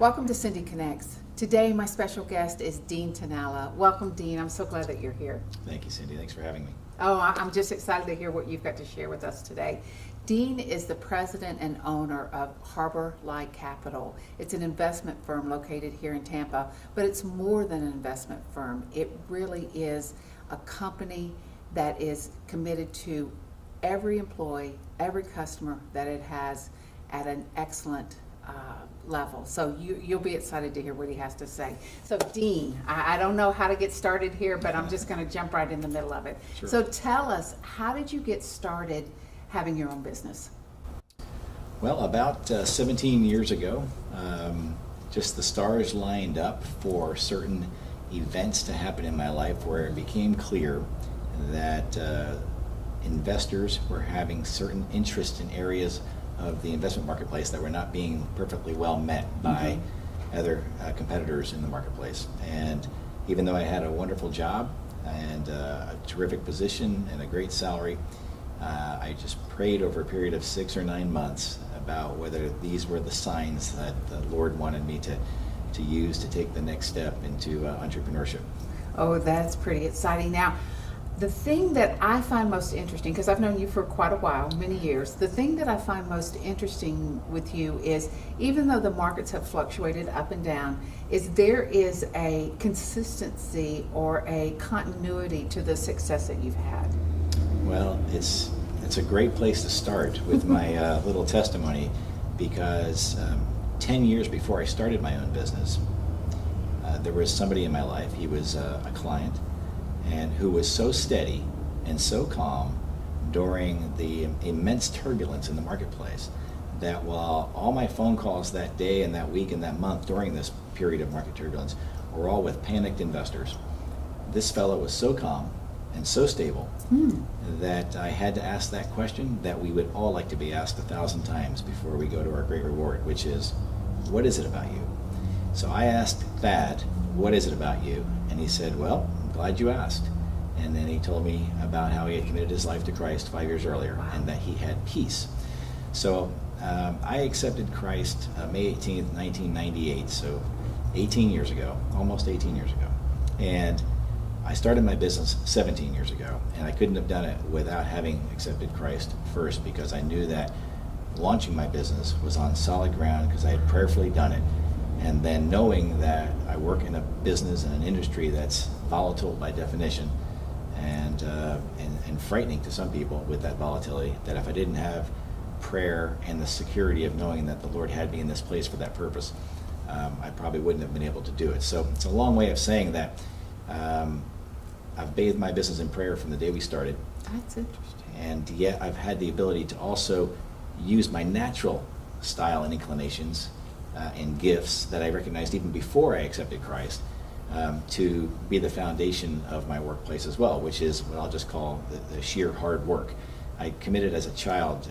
Welcome to Cindy Connects. Today, my special guest is Dean Tanella. Welcome, Dean. I'm so glad that you're here. Thank you, Cindy. Thanks for having me. Oh, I'm just excited to hear what you've got to share with us today. Dean is the president and owner of Harbor Light Capital. It's an investment firm located here in Tampa, but it's more than an investment firm. It really is a company that is committed to every employee, every customer that it has at an excellent level. So you'll be excited to hear what he has to say. So Dean, I don't know how to get started here, but I'm just going to jump right in the middle of it. Sure. So tell us, how did you get started having your own business? Well, about 17 years ago, just the stars lined up for certain events to happen in my life where it became clear that investors were having certain interest in areas of the investment marketplace that were not being perfectly well met by other competitors in the marketplace. And even though I had a wonderful job and a terrific position and a great salary, I just prayed over a period of 6 or 9 months about whether these were the signs that the Lord wanted me to use to take the next step into entrepreneurship. Oh, that's pretty exciting. Now, the thing that I find most interesting, because I've known you for quite a while, many years, the thing that I find most interesting with you is, even though the markets have fluctuated up and down, is there is a consistency or a continuity to the success that you've had. Well, it's a great place to start with my little testimony, because 10 years before I started my own business, there was somebody in my life. He was a client, and who was so steady and so calm during the immense turbulence in the marketplace that while all my phone calls that day and that week and that month during this period of market turbulence were all with panicked investors, this fellow was so calm and so stable that I had to ask that question that we would all like to be asked 1,000 times before we go to our great reward, which is, what is it about you? So I asked Thad, what is it about you? And he said, well, I'm glad you asked. And then he told me about how he had committed his life to Christ 5 years earlier and that he had peace. So I accepted Christ May 18th, 1998, so 18 years ago, almost 18 years ago. And I started my business 17 years ago, and I couldn't have done it without having accepted Christ first, because I knew that launching my business was on solid ground because I had prayerfully done it. And then knowing that I work in a business and an industry that's volatile by definition and frightening to some people with that volatility, that if I didn't have prayer and the security of knowing that the Lord had me in this place for that purpose, I probably wouldn't have been able to do it. So it's a long way of saying that I've bathed my business in prayer from the day we started. That's interesting. And yet I've had the ability to also use my natural style and inclinations and gifts that I recognized even before I accepted Christ to be the foundation of my workplace as well, which is what I'll just call the sheer hard work. I committed as a child,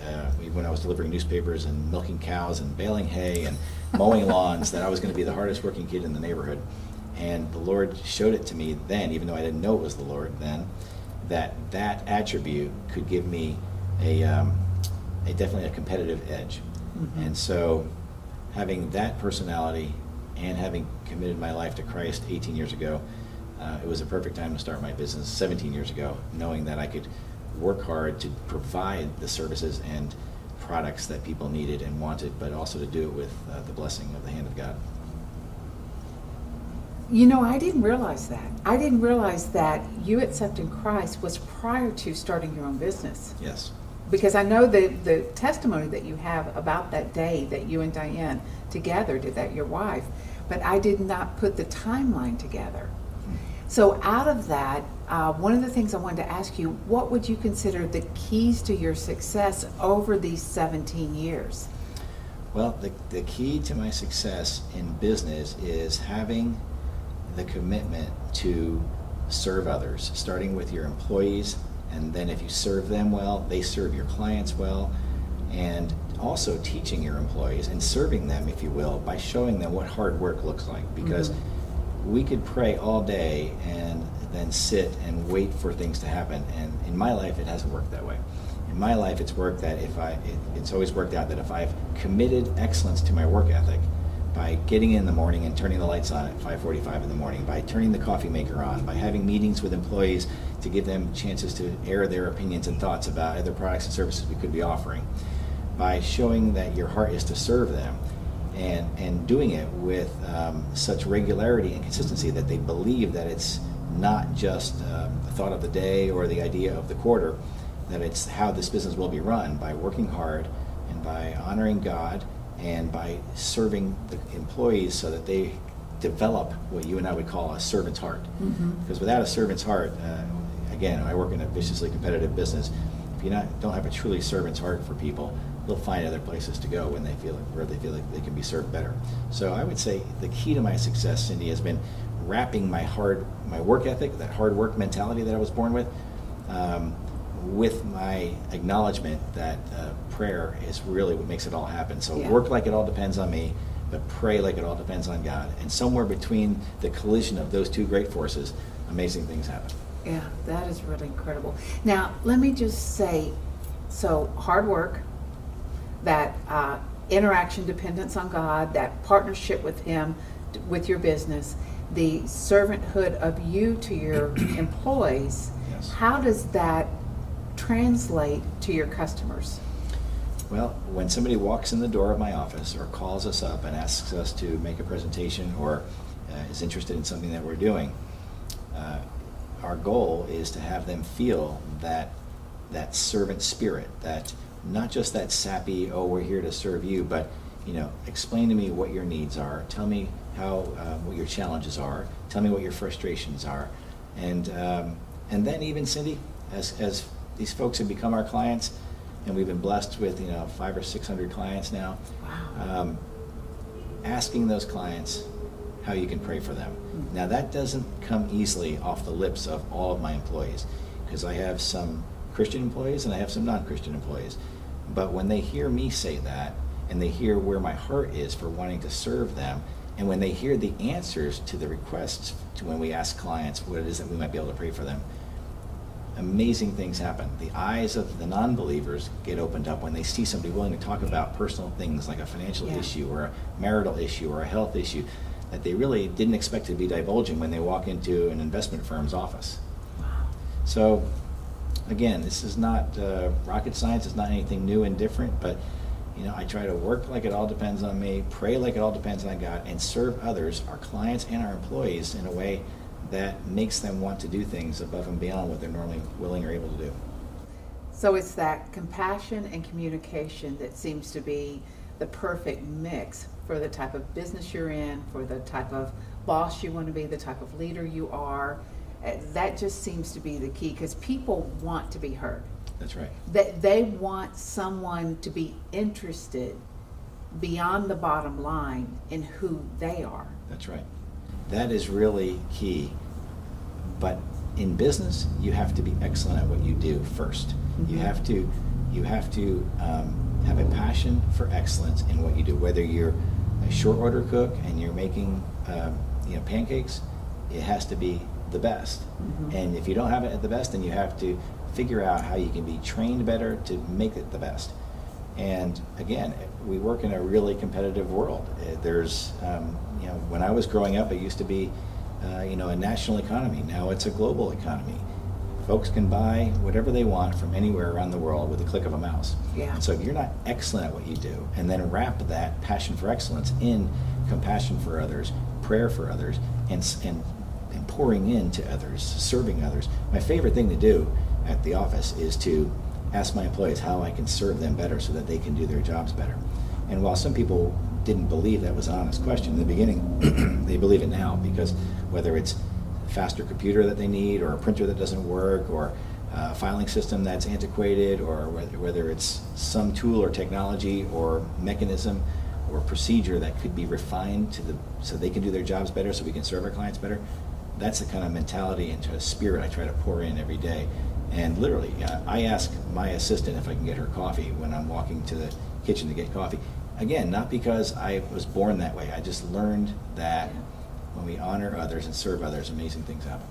when I was delivering newspapers and milking cows and baling hay and mowing lawns, that I was going to be the hardest working kid in the neighborhood. And the Lord showed it to me then, even though I didn't know it was the Lord then, that attribute could give me definitely a competitive edge. And so having that personality and having committed my life to Christ 18 years ago, it was a perfect time to start my business 17 years ago, knowing that I could work hard to provide the services and products that people needed and wanted, but also to do it with the blessing of the hand of God. You know, I didn't realize that. I didn't realize that you accepting Christ was prior to starting your own business. Yes. Because I know the testimony that you have about that day that you and Diane together did that, your wife, but I did not put the timeline together. So out of that, one of the things I wanted to ask you, what would you consider the keys to your success over these 17 years? Well, the key to my success in business is having the commitment to serve others, starting with your employees, and then if you serve them well, they serve your clients well, and also teaching your employees and serving them, if you will, by showing them what hard work looks like. Because we could pray all day and then sit and wait for things to happen, and in my life it hasn't worked that way. In my life it's worked that it's always worked out that if I've committed excellence to my work ethic, by getting in the morning and turning the lights on at 5:45 in the morning, by turning the coffee maker on, by having meetings with employees to give them chances to air their opinions and thoughts about other products and services we could be offering, by showing that your heart is to serve them, and doing it with such regularity and consistency that they believe that it's not just a thought of the day or the idea of the quarter, that it's how this business will be run, by working hard and by honoring God and by serving the employees so that they develop what you and I would call a servant's heart. Because without a servant's heart, again, I work in a viciously competitive business. If you don't have a truly servant's heart for people, they'll find other places to go when they feel like they can be served better. So I would say the key to my success, Cindy, has been wrapping my work ethic, that hard work mentality that I was born with my acknowledgement that prayer is really what makes it all happen. So Yeah. work like it all depends on me, but pray like it all depends on God. And somewhere between the collision of those two great forces, amazing things happen. Yeah, that is really incredible. Now, let me just say, so hard work, that interaction dependence on God, that partnership with Him, with your business, the servanthood of you to your employees, Yes. how does that translate to your customers? Well, when somebody walks in the door of my office or calls us up and asks us to make a presentation or is interested in something that we're doing, our goal is to have them feel that servant spirit, that not just that sappy, oh, we're here to serve you, but explain to me what your needs are. Tell me what your challenges are. Tell me what your frustrations are, and then even Cindy, as these folks have become our clients, and we've been blessed with 500 or 600 clients now. Wow. Asking those clients how you can pray for them. Now that doesn't come easily off the lips of all of my employees, because I have some Christian employees and I have some non-Christian employees. But when they hear me say that, and they hear where my heart is for wanting to serve them, and when they hear the answers to the requests to when we ask clients what it is that we might be able to pray for them, amazing things happen. The eyes of the non-believers get opened up when they see somebody willing to talk about personal things like a financial issue or a marital issue or a health issue that they really didn't expect to be divulging when they walk into an investment firm's office. Wow. So again, this is not rocket science. It's not anything new and different, but I try to work like it all depends on me, pray like it all depends on God, and serve others, our clients and our employees, in a way that makes them want to do things above and beyond what they're normally willing or able to do. So it's that compassion and communication that seems to be the perfect mix for the type of business you're in, for the type of boss you want to be, the type of leader you are. That just seems to be the key, because people want to be heard. That's right. They want someone to be interested beyond the bottom line in who they are. That's right. That is really key. But in business, you have to be excellent at what you do first. Mm-hmm. You have to have a passion for excellence in what you do. Whether you're a short order cook and you're making pancakes, it has to be the best. Mm-hmm. And if you don't have it at the best, then you have to figure out how you can be trained better to make it the best. And again, we work in a really competitive world. There's, when I was growing up, it used to be, a national economy. Now it's a global economy. Folks can buy whatever they want from anywhere around the world with a click of a mouse. Yeah. And so if you're not excellent at what you do, and then wrap that passion for excellence in compassion for others, prayer for others, and pouring into others, serving others. My favorite thing to do at the office is to ask my employees how I can serve them better so that they can do their jobs better. And while some people didn't believe that was an honest question in the beginning, they believe it now, because whether it's a faster computer that they need, or a printer that doesn't work, or a filing system that's antiquated, or whether it's some tool or technology or mechanism or procedure that could be refined so they can do their jobs better, so we can serve our clients better, that's the kind of mentality and a spirit I try to pour in every day. And literally, I ask my assistant if I can get her coffee when I'm walking to the kitchen to get coffee. Again, not because I was born that way. I just learned that when we honor others and serve others, amazing things happen.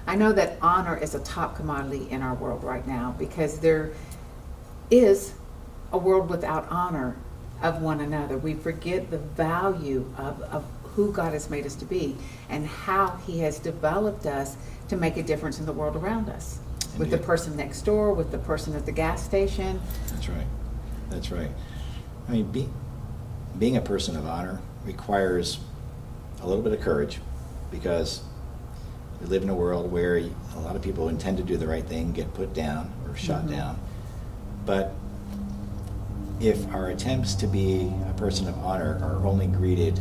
I know that honor is a top commodity in our world right now, because there is a world without honor of one another. We forget the value of who God has made us to be and how He has developed us to make a difference in the world around us. With the Indeed. person next door, with the person at the gas station. That's right. That's right. I mean, being a person of honor requires a little bit of courage, because we live in a world where a lot of people who intend to do the right thing get put down or shot down. But if our attempts to be a person of honor are only greeted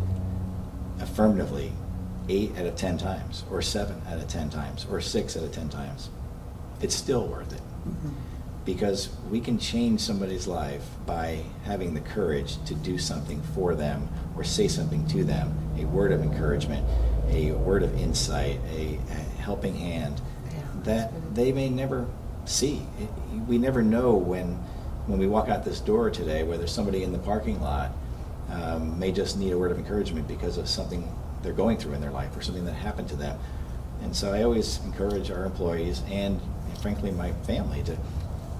affirmatively 8 out of 10 times, or 7 out of 10 times, or 6 out of 10 times, it's still worth it. Because we can change somebody's life by having the courage to do something for them or say something to them, a word of encouragement, a word of insight, a helping hand that they may never see. We never know when we walk out this door today whether somebody in the parking lot may just need a word of encouragement because of something they're going through in their life or something that happened to them. And so I always encourage our employees and frankly my family to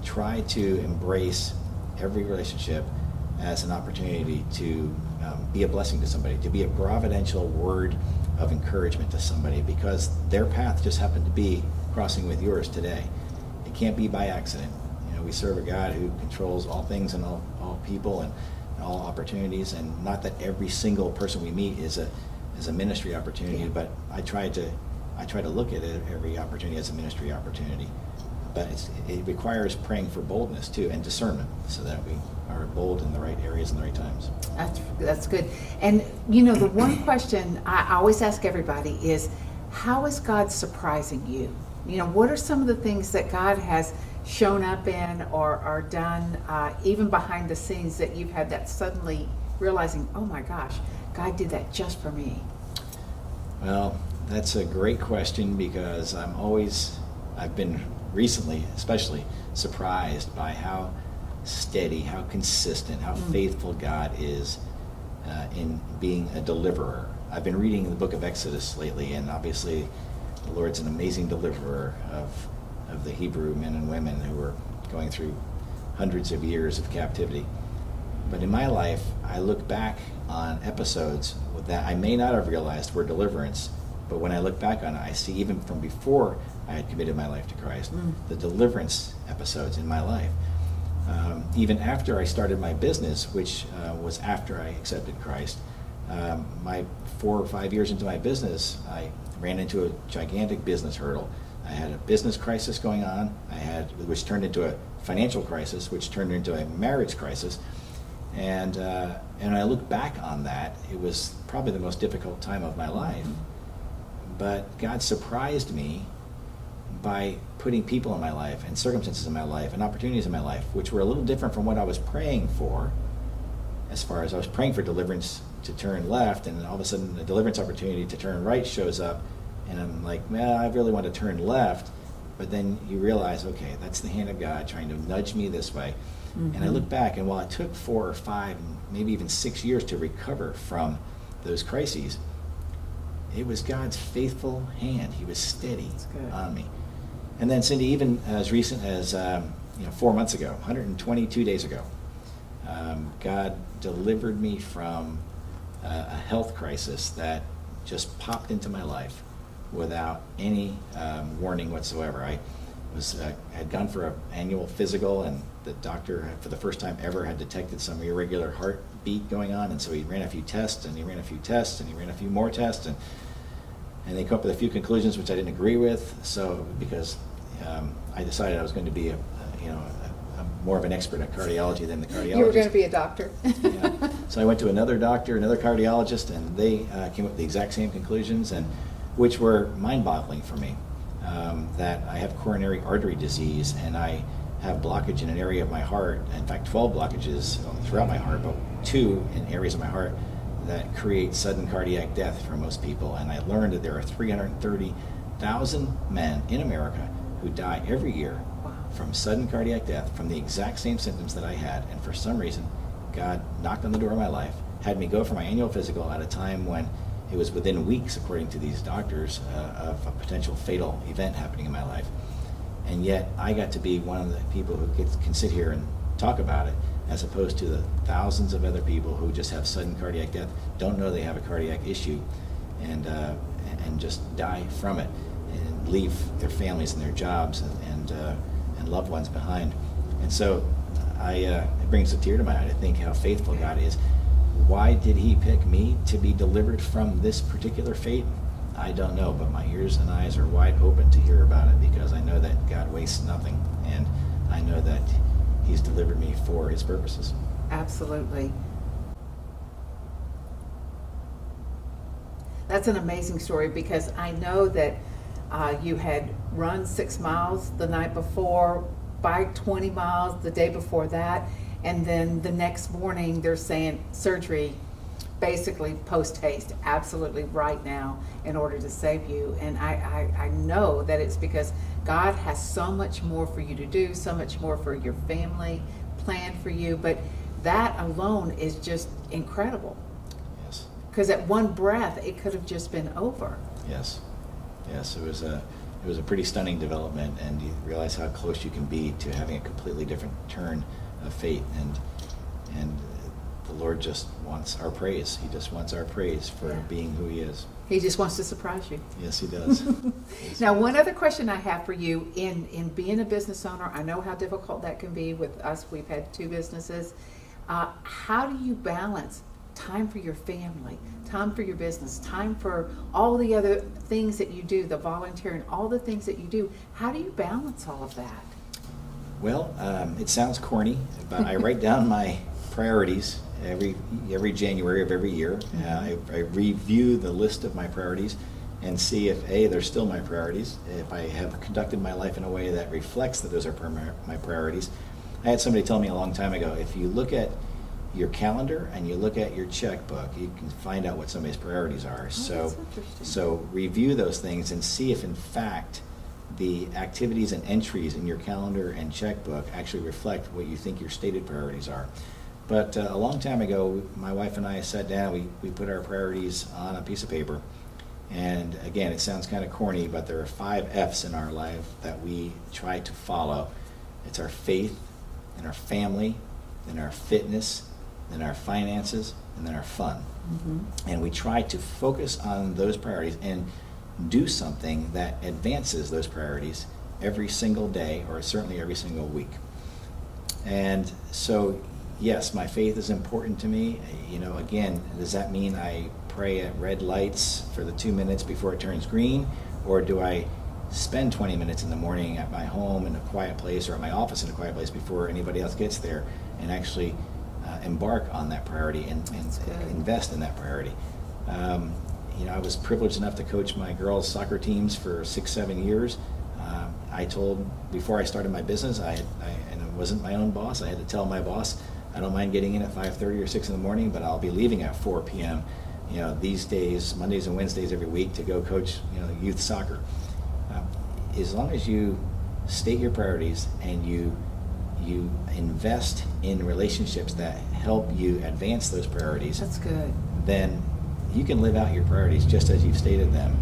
try to embrace every relationship as an opportunity to be a blessing to somebody, to be a providential word of encouragement to somebody, because their path just happened to be crossing with yours today. It can't be by accident. You know, we serve a God who controls all things and all people and all opportunities, and not that every single person we meet is a ministry opportunity, but I try to look at it, every opportunity as a ministry opportunity. But it requires praying for boldness too, and discernment, so that we are bold in the right areas and the right times. That's good. And you know, the one question I always ask everybody is, how is God surprising you? You know, what are some of the things that God has shown up in or done, even behind the scenes, that you've had that suddenly realizing, oh my gosh, God did that just for me? Well, that's a great question, because I've been recently especially surprised by how steady, how consistent, how faithful God is in being a deliverer. I've been reading the book of Exodus lately, and obviously the Lord's an amazing deliverer of the Hebrew men and women who were going through hundreds of years of captivity. But in my life, I look back on episodes that I may not have realized were deliverance, but when I look back on it, I see even from before I had committed my life to Christ, the deliverance episodes in my life. Even after I started my business, which was after I accepted Christ, my 4 or 5 years into my business, I ran into a gigantic business hurdle. I had a business crisis going on, which turned into a financial crisis, which turned into a marriage crisis. And I look back on that, it was probably the most difficult time of my life. But God surprised me by putting people in my life and circumstances in my life and opportunities in my life, which were a little different from what I was praying for. As far as I was praying for deliverance to turn left, and all of a sudden a deliverance opportunity to turn right shows up, and I'm like, well, I really want to turn left. But then you realize, okay, that's the hand of God trying to nudge me this way. And I look back, and while it took 4 or 5, maybe even 6 years to recover from those crises, it was God's faithful hand. He was steady on me. And then, Cindy, even as recent as 4 months ago, 122 days ago, God delivered me from a health crisis that just popped into my life without any warning whatsoever. I had gone for an annual physical, and the doctor, for the first time ever, had detected some irregular heartbeat going on, and so he ran a few tests, and he ran a few tests, and he ran a few more tests, and they came up with a few conclusions which I didn't agree with. So because I decided I was going to be more of an expert at cardiology than the cardiologist. You were going to be a doctor. Yeah. So I went to another doctor, another cardiologist, and they came up with the exact same conclusions, and which were mind-boggling for me. That I have coronary artery disease, and I have blockage in an area of my heart. In fact, 12 blockages throughout my heart, but 2 in areas of my heart that create sudden cardiac death for most people. And I learned that there are 330,000 men in America who die every year from sudden cardiac death from the exact same symptoms that I had. And for some reason, God knocked on the door of my life, had me go for my annual physical at a time when it was within weeks, according to these doctors, of a potential fatal event happening in my life. And yet I got to be one of the people who can sit here and talk about it as opposed to the thousands of other people who just have sudden cardiac death, don't know they have a cardiac issue, and just die from it and leave their families and their jobs and loved ones behind. And so it brings a tear to my eye to think how faithful God is. Why did he pick me to be delivered from this particular fate? I don't know, but my ears and eyes are wide open to hear about it, because I know that God wastes nothing, and I know that he's delivered me for his purposes. Absolutely. That's an amazing story, because I know that you had run 6 miles the night before, bike 20 miles the day before that, and then the next morning they're saying surgery, basically post haste, absolutely right now, in order to save you. And I know that it's because God has so much more for you to do, so much more for your family planned for you, but that alone is just incredible. Yes. Because at one breath it could have just been over. Yes. It was a pretty stunning development, and you realize how close you can be to having a completely different turn of fate. And the Lord just wants our praise. He just wants our praise for being who he is. He just wants to surprise you. Yes, he does. Now, one other question I have for you, in being a business owner, I know how difficult that can be with us. We've had 2 businesses. How do you balance time for your family, time for your business, time for all the other things that you do, the volunteering, all the things that you do? How do you balance all of that? Well, it sounds corny, but I write down my priorities every January of every year. I review the list of my priorities and see if they're still my priorities, if I have conducted my life in a way that reflects that those are my priorities. I had somebody tell me a long time ago, if you look at your calendar and you look at your checkbook, you can find out what somebody's priorities are. That's interesting. So review those things and see if in fact the activities and entries in your calendar and checkbook actually reflect what you think your stated priorities are. But a long time ago, my wife and I sat down, we put our priorities on a piece of paper. And again, it sounds kind of corny, but there are 5 F's in our life that we try to follow. It's our faith, and our family, and our fitness, and our finances, and then our fun. Mm-hmm. And we try to focus on those priorities and do something that advances those priorities every single day, or certainly every single week. And so, yes, my faith is important to me. Again, does that mean I pray at red lights for the 2 minutes before it turns green? Or do I spend 20 minutes in the morning at my home in a quiet place, or at my office in a quiet place before anybody else gets there, and actually embark on that priority and invest in that priority? I was privileged enough to coach my girls' soccer teams for 6-7 years. I told, before I started my business, and I wasn't my own boss, I had to tell my boss, I don't mind getting in at 5:30 or 6 in the morning, but I'll be leaving at 4 p.m. These days, Mondays and Wednesdays every week, to go coach youth soccer. As long as you state your priorities and you invest in relationships that help you advance those priorities, That's good. then you can live out your priorities just as you've stated them.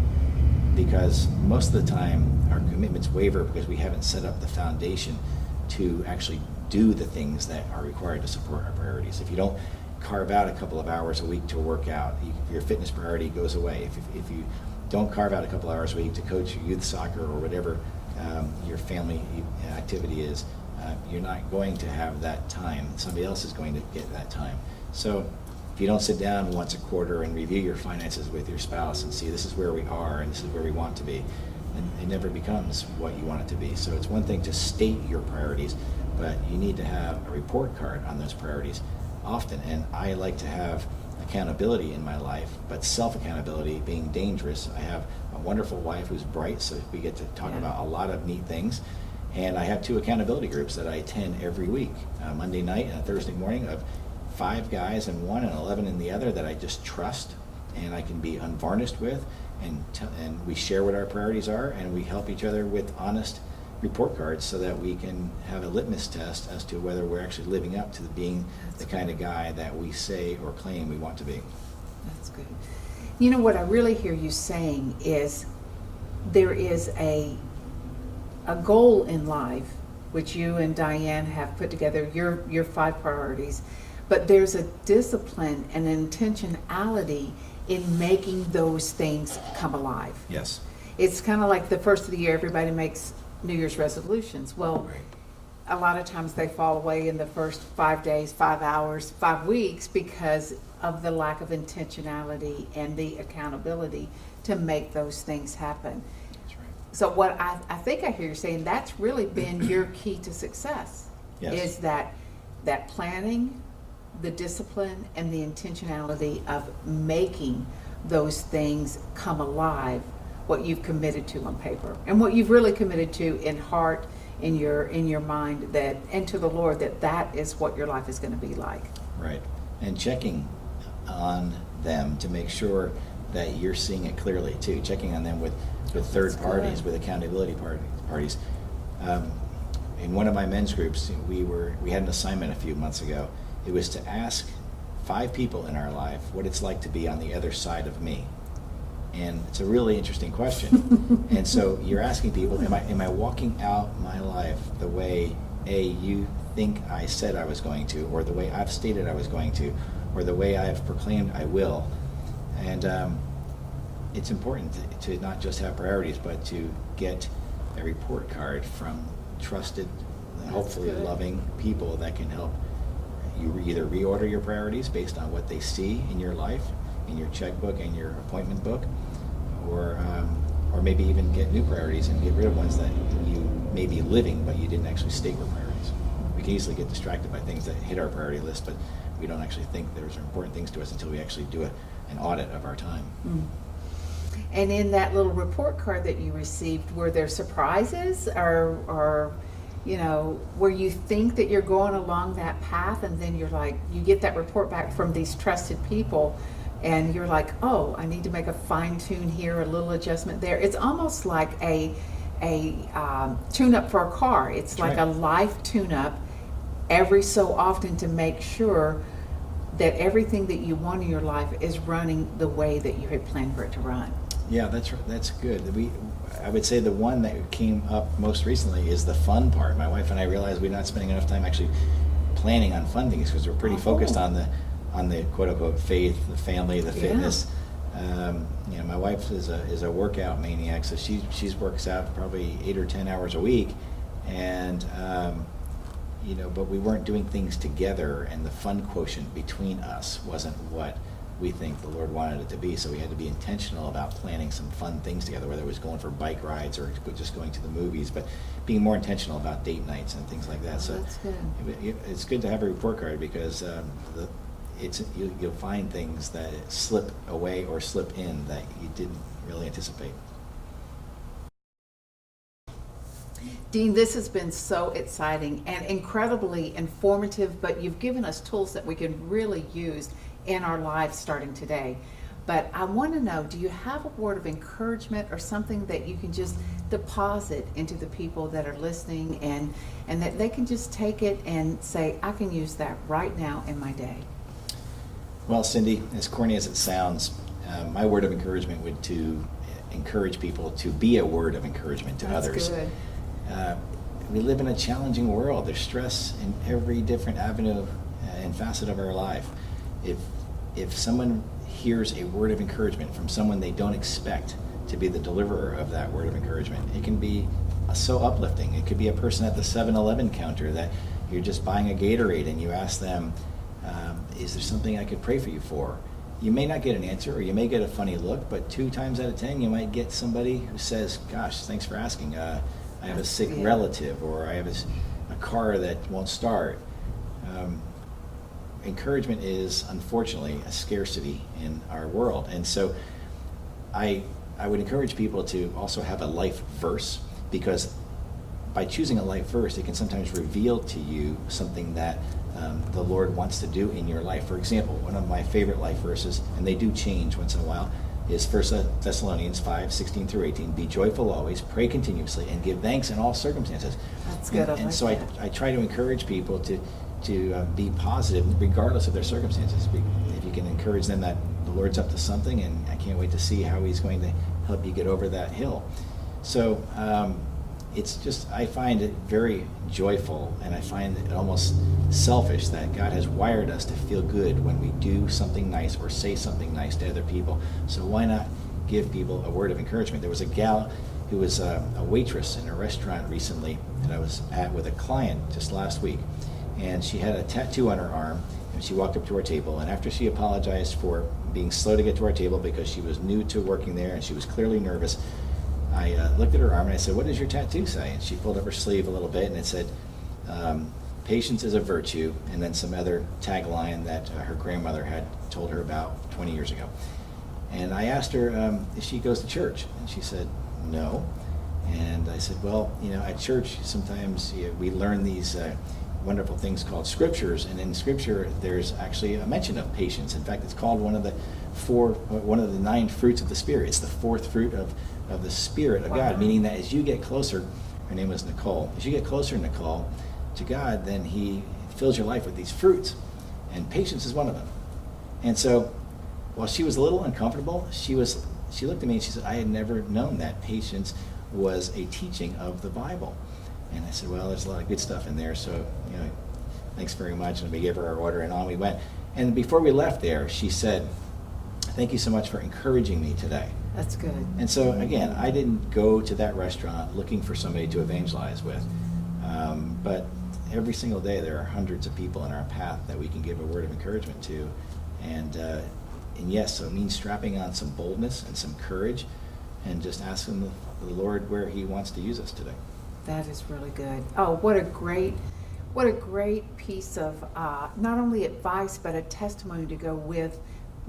Because most of the time, our commitments waver because we haven't set up the foundation to actually do the things that are required to support our priorities. If you don't carve out a couple of hours a week to work out, your fitness priority goes away. If you don't carve out a couple of hours a week to coach youth soccer or whatever your family activity is, you're not going to have that time. Somebody else is going to get that time. So if you don't sit down once a quarter and review your finances with your spouse and see this is where we are and this is where we want to be, then it never becomes what you want it to be. So it's one thing to state your priorities, but you need to have a report card on those priorities often. And I like to have accountability in my life, but self-accountability being dangerous. I have a wonderful wife who's bright, so we get to talk about a lot of neat things. And I have 2 accountability groups that I attend every week, Monday night and a Thursday morning, of 5 guys in one and 11 in the other that I just trust and I can be unvarnished with, and we share what our priorities are, and we help each other with honest report cards so that we can have a litmus test as to whether we're actually living up to being the kind of guy that we say or claim we want to be. That's good. What I really hear you saying is there is a goal in life, which you and Diane have put together, your 5 priorities, but there's a discipline and intentionality in making those things come alive. Yes. It's kind of like the first of the year, everybody makes New Year's resolutions. Well, Right. a lot of times they fall away in the first 5 days, 5 hours, 5 weeks because of the lack of intentionality and the accountability to make those things happen. That's right. So what I think I hear you saying, that's really been your key to success. Yes. Is that planning, the discipline, and the intentionality of making those things come alive, what you've committed to on paper and what you've really committed to in heart, in your mind, that, and to the Lord, that is what your life is going to be like. Right. And checking on them to make sure that you're seeing it clearly too. Checking on them with third That's parties, good. with accountability parties. In one of my men's groups, we had an assignment a few months ago. It was to ask 5 people in our life what it's like to be on the other side of me. And it's a really interesting question. And so you're asking people, am I walking out my life the way you think I said I was going to, or the way I've stated I was going to, or the way I've proclaimed I will? And it's important to not just have priorities, but to get a report card from trusted and hopefully good. loving people that can help you either reorder your priorities based on what they see in your life, in your checkbook and your appointment book, or maybe even get new priorities and get rid of ones that you may be living but you didn't actually state were priorities. We can easily get distracted by things that hit our priority list, but we don't actually think there's important things to us until we actually do an audit of our time. And in that little report card that you received, were there surprises or where you think that you're going along that path and then you're like, you get that report back from these trusted people and you're like, oh, I need to make a fine tune here, a little adjustment there. It's almost like a tune-up for a car. It's That's like right. a life tune-up every so often to make sure that everything that you want in your life is running the way that you had planned for it to run. Yeah, that's good. I would say the one that came up most recently is the fun part. My wife and I realized we're not spending enough time actually planning on fun things because we're pretty focused on the quote unquote faith, the family, the fitness. My wife is a workout maniac, so she works out probably 8 or 10 hours a week, and but we weren't doing things together, and the fun quotient between us wasn't what we think the Lord wanted it to be. So we had to be intentional about planning some fun things together, whether it was going for bike rides or just going to the movies, but being more intentional about date nights and things like that. Oh, So that's good. it's good to have a report card because you'll find things that slip away or slip in that you didn't really anticipate. Dean, this has been so exciting and incredibly informative, but you've given us tools that we can really use in our lives starting today. But I want to know, do you have a word of encouragement or something that you can just deposit into the people that are listening and that they can just take it and say, I can use that right now in my day? Well, Cindy, as corny as it sounds, my word of encouragement would to encourage people to be a word of encouragement to That's others. good. We live in a challenging world. There's stress in every different avenue and facet of our life. If someone hears a word of encouragement from someone they don't expect to be the deliverer of that word of encouragement, it can be so uplifting. It could be a person at the 7-Eleven counter that you're just buying a Gatorade and you ask them, is there something I could pray for you for? You may not get an answer, or you may get a funny look, but 2 times out of 10 you might get somebody who says, gosh, thanks for asking. I have a sick relative, or I have a car that won't start. Encouragement is, unfortunately, a scarcity in our world. And so I would encourage people to also have a life verse, because by choosing a life verse, it can sometimes reveal to you something that the Lord wants to do in your life. For example, one of my favorite life verses, and they do change once in a while, is 1 Thessalonians 5:16 through 18. Be joyful always, pray continuously, and give thanks in all circumstances. That's good. And so I try to encourage people to be positive regardless of their circumstances. If you can encourage them that the Lord's up to something, and I can't wait to see how He's going to help you get over that hill. So it's just, I find it very joyful, and I find it almost selfish that God has wired us to feel good when we do something nice or say something nice to other people. So why not give people a word of encouragement? There was a gal who was a waitress in a restaurant recently that I was at with a client just last week, and she had a tattoo on her arm, and she walked up to our table, and after she apologized for being slow to get to our table because she was new to working there and she was clearly nervous, I looked at her arm and I said, "What does your tattoo say?" And she pulled up her sleeve a little bit, and it said, "Patience is a virtue," and then some other tagline that her grandmother had told her about 20 years ago. And I asked her if she goes to church, and she said, "No." And I said, "Well, at church sometimes we learn these wonderful things called scriptures, and in scripture there's actually a mention of patience. In fact, it's called one of the 9 fruits of the Spirit. It's the 4th fruit of the Spirit of God, meaning that as you get closer," her name was Nicole, "as you get closer, Nicole, to God, then He fills your life with these fruits, and patience is one of them." And so, while she was a little uncomfortable, she looked at me and she said, "I had never known that patience was a teaching of the Bible." And I said, "Well, there's a lot of good stuff in there, so thanks very much." And we gave her our order, and on we went. And before we left there, she said, "Thank you so much for encouraging me today." That's good. And so again, I didn't go to that restaurant looking for somebody to evangelize with, but every single day there are hundreds of people in our path that we can give a word of encouragement to, and yes, so it means strapping on some boldness and some courage, and just asking the Lord where He wants to use us today. That is really good. Oh, what a great piece of not only advice, but a testimony to go with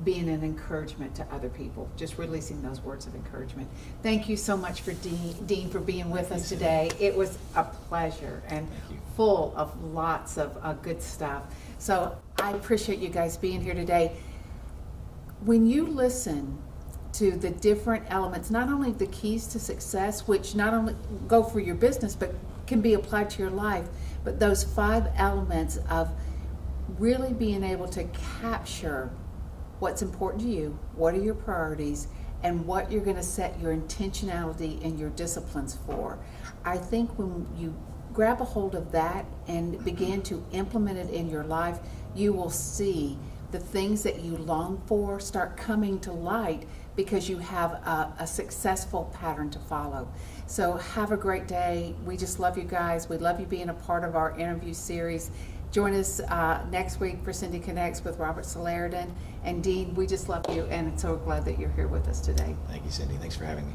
being an encouragement to other people, just releasing those words of encouragement. Thank you so much for Dean for being with us today. It was a pleasure and full of lots of good stuff. So I appreciate you guys being here today. When you listen to the different elements, not only the keys to success, which not only go for your business, but can be applied to your life, but those 5 elements of really being able to capture what's important to you, what are your priorities, and what you're going to set your intentionality and your disciplines for. I think when you grab a hold of that and begin to implement it in your life, you will see the things that you long for start coming to light because you have a successful pattern to follow. So have a great day. We just love you guys. We love you being a part of our interview series. Join us next week for Cindy Connects with Robert Salerden. And Dean, we just love you, and so glad that you're here with us today. Thank you, Cindy. Thanks for having me.